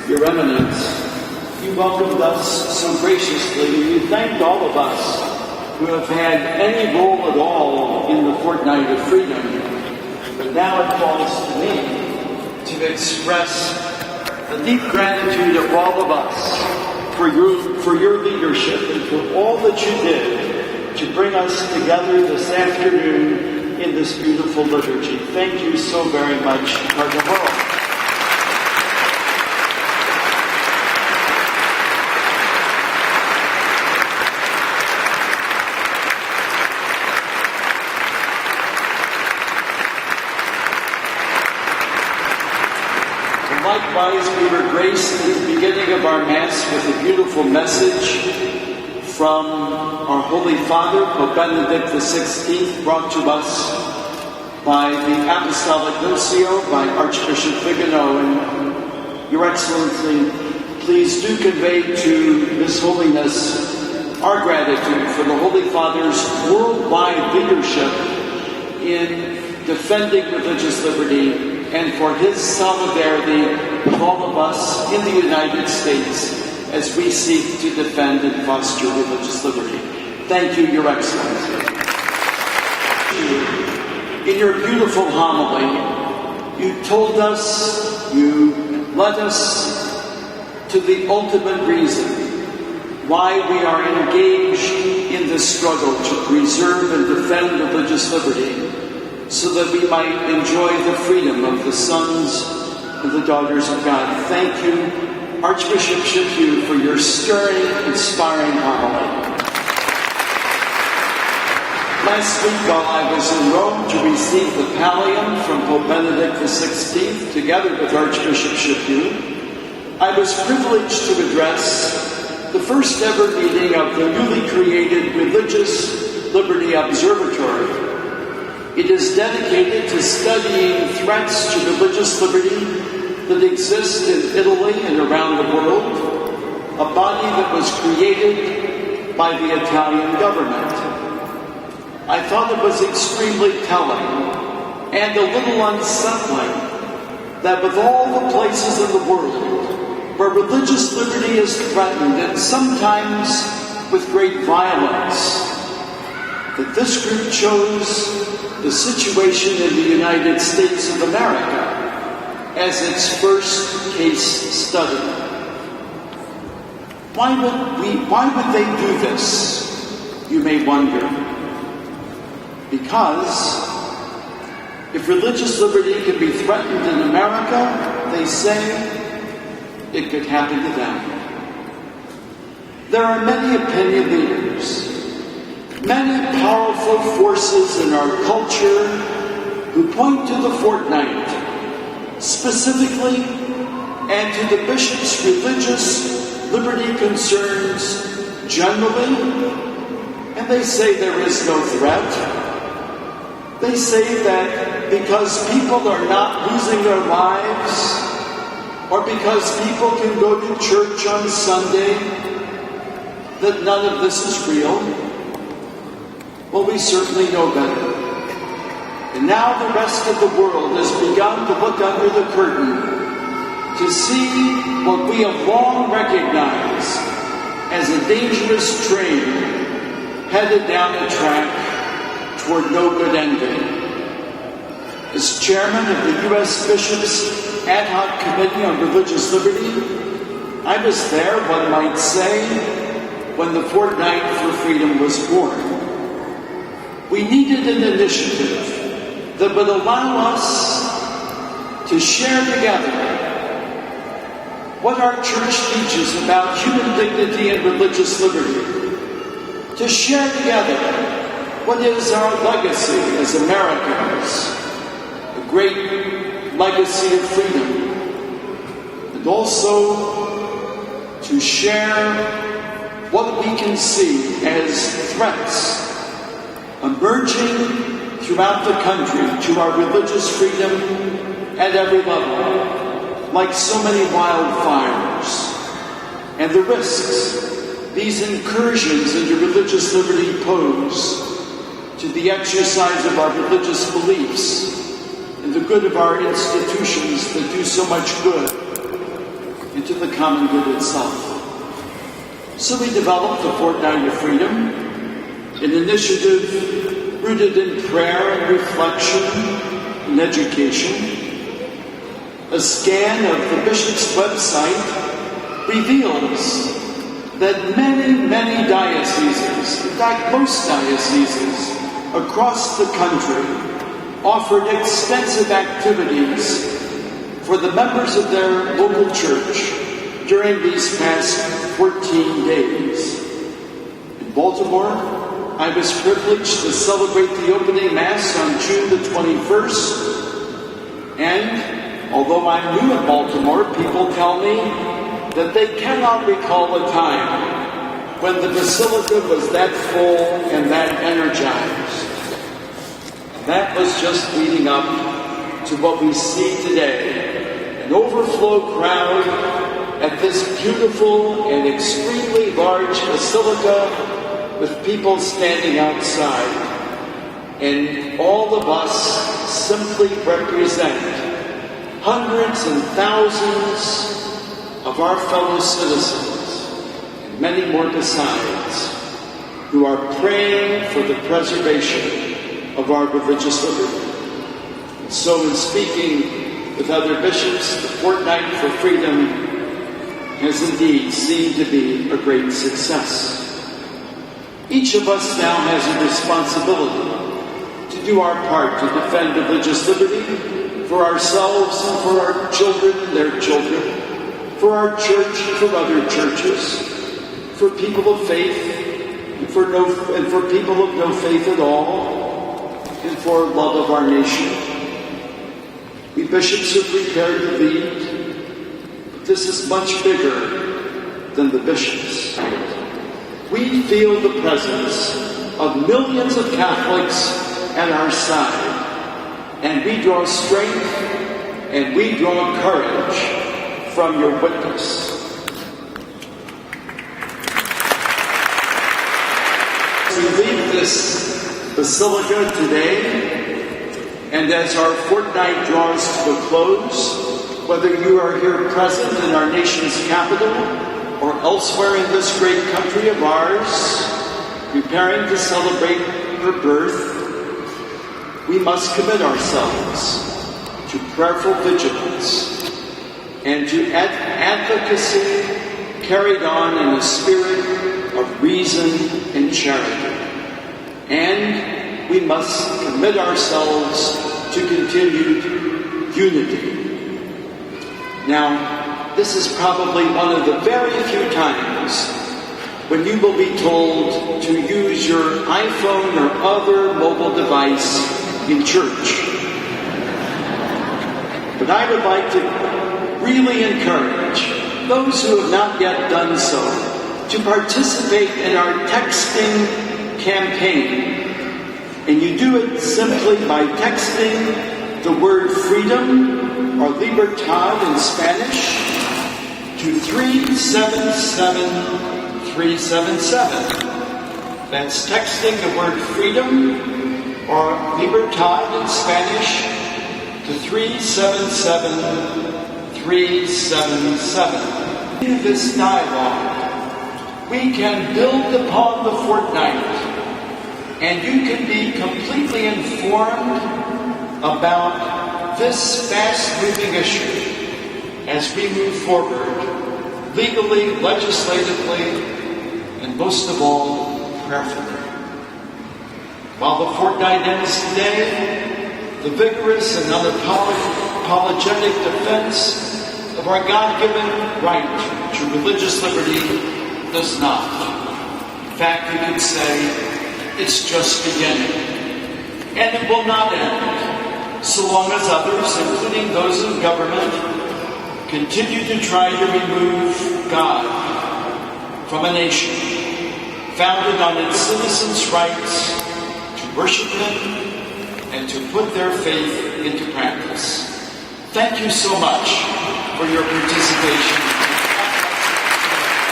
Your Eminence, you welcomed us so graciously, and you thanked all of us who have had any role at all in the Fortnight of Freedom. But now it falls to me to express the deep gratitude of all of us for your leadership and for all that you did to bring us together this afternoon in this beautiful liturgy. Thank you so very much, Cardinal. Likewise, we were graced at the beginning of our Mass with a beautiful message from our Holy Father, Pope Benedict XVI, brought to us by the Apostolic Nuncio, by Archbishop William Lori. Your Excellency, please do convey to His Holiness our gratitude for the Holy Father's worldwide leadership in defending religious liberty and for his solidarity with all of us in the United States as we seek to defend and foster religious liberty. Thank you, Your Excellency. In your beautiful homily, you told us, you led us to the ultimate reason why we are engaged in this struggle to preserve and defend religious liberty, so that we might enjoy the freedom of the sons and the daughters of God. Thank you, Archbishop William Lori, for your stirring, inspiring homily. Last week, while I was in Rome to receive the pallium from Pope Benedict XVI, together with Archbishop William Lori, I was privileged to address the first ever meeting of the newly created Religious Liberty Observatory. It is dedicated to studying threats to religious liberty that exist in Italy and around the world, a body that was created by the Italian government. I thought it was extremely telling and a little unsettling that with all the places in the world where religious liberty is threatened, and sometimes with great violence, that this group chose the situation in the United States of America as its first case study. Why would they do this, you may wonder? Because if religious liberty can be threatened in America, they say it could happen to them. There are many opinion leaders, many powerful forces in our culture who point to the Fortnight specifically and to the bishop's religious liberty concerns generally, and they say there is no threat. They say that because people are not losing their lives, or because people can go to church on Sunday, that none of this is real. Well, we certainly know better. And now the rest of the world has begun to look under the curtain to see what we have long recognized as a dangerous train headed down a track toward no good ending. As chairman of the U.S. Bishops' Ad Hoc Committee on Religious Liberty, I was there, one might say, when the Fortnight for Freedom was born. We needed an initiative that would allow us to share together what our church teaches about human dignity and religious liberty, to share together what is our legacy as Americans, a great legacy of freedom, and also to share what we can see as threats emerging throughout the country to our religious freedom at every level, like so many wildfires, and the risks these incursions into religious liberty pose to the exercise of our religious beliefs and the good of our institutions that do so much good and to the common good itself. So we developed the Fortnight of Freedom, an initiative rooted in prayer and reflection and education. A scan of the bishop's website reveals that many dioceses, in fact most dioceses across the country, offered extensive activities for the members of their local church during these past 14 days. In Baltimore, I was privileged to celebrate the opening Mass on June the 21st, and although I'm new in Baltimore, people tell me that they cannot recall a time when the Basilica was that full and that energized. That was just leading up to what we see today, an overflow crowd at this beautiful and extremely large basilica with people standing outside. And all of us simply represent hundreds and thousands of our fellow citizens, and many more besides, who are praying for the preservation of our religious liberty. And so in speaking with other bishops, the Fortnight for Freedom has indeed seemed to be a great success. Each of us now has a responsibility to do our part to defend religious liberty for ourselves and for our children and their children, for our church and for other churches, for people of faith and for people of no faith at all, and for love of our nation. We bishops are prepared to lead, but this is much bigger than the bishops. We feel the presence of millions of Catholics at our side, and we draw strength and we draw courage from your witness. As we leave this basilica today, and as our fortnight draws to a close, whether you are here present in our nation's capital or elsewhere in this great country of ours, preparing to celebrate her birth, we must commit ourselves to prayerful vigilance and to advocacy carried on in a spirit of reason and charity. And we must commit ourselves to continued unity. Now, this is probably one of the very few times when you will be told to use your iPhone or other mobile device in church. But I would like to really encourage those who have not yet done so to participate in our texting campaign. And you do it simply by texting the word freedom or libertad in Spanish to 377 377. That's texting the word freedom or libertad in Spanish to 377 377. In this dialogue, we can build upon the fortnight, and you can be completely informed about this fast-moving issue as we move forward, legally, legislatively, and most of all, prayerfully. While the fortnight ends today, the vigorous and unapologetic defense of our God-given right to religious liberty does not. In fact, you could say it's just beginning. And it will not end so long as others, including those in government, continue to try to remove God from a nation founded on its citizens' rights to worship Him and to put their faith into practice. Thank you so much for your participation.